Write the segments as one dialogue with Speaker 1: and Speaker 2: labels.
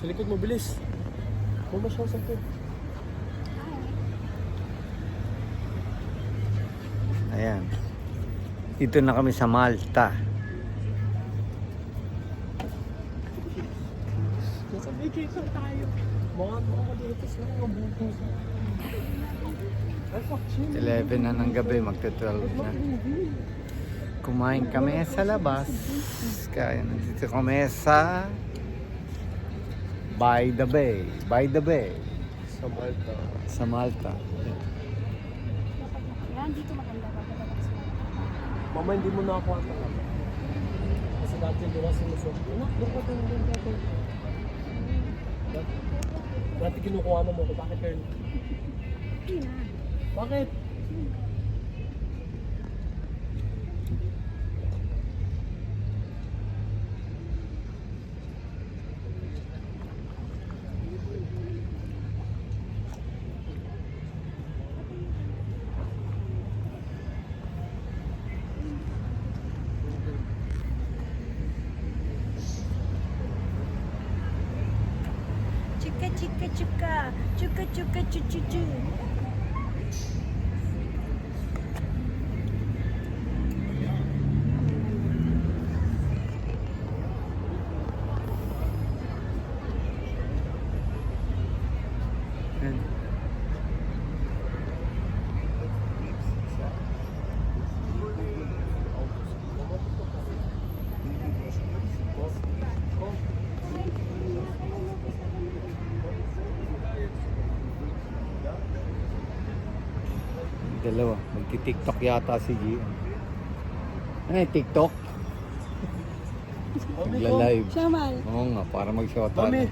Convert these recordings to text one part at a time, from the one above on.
Speaker 1: Sa likod mo, bilis. Bumba siya sa likod.
Speaker 2: Ayan. Dito na kami sa Malta.
Speaker 1: Nasa vacation tayo. Mga maliitis lang ang bukas.
Speaker 2: 11 na ng gabi, magta-12 na. Kumain kami sa labas. Kaya nandito kami sa By the Bay. By the Bay.
Speaker 1: Sa Malta.
Speaker 2: Sa Malta.
Speaker 3: Yan, dito maganda ba?
Speaker 1: Mama, hindi mo nakakuha talaga. Kasi dati doon kasi sinusok. Anak, doon ka doon, doon ka doon. Dati kinukuha mo ko. Bakit, Kern?
Speaker 3: Hindi na.
Speaker 1: Bakit?
Speaker 3: Chuka, chuka, chuka. Chuka, chuka, chuchu.
Speaker 2: Ayan. Dalawa. Magti-TikTok yata si Gian. Ano yung TikTok? Magla-live.
Speaker 3: Shamal.
Speaker 2: Oo nga, para mag-shota.
Speaker 1: Mami!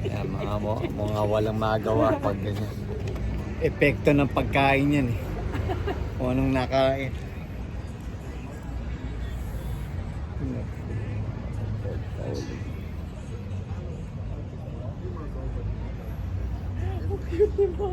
Speaker 2: Yan, mga walang magawa pag ganyan. Epekto ng pagkain yan eh. Kung anong nakain.
Speaker 3: Cute, diba?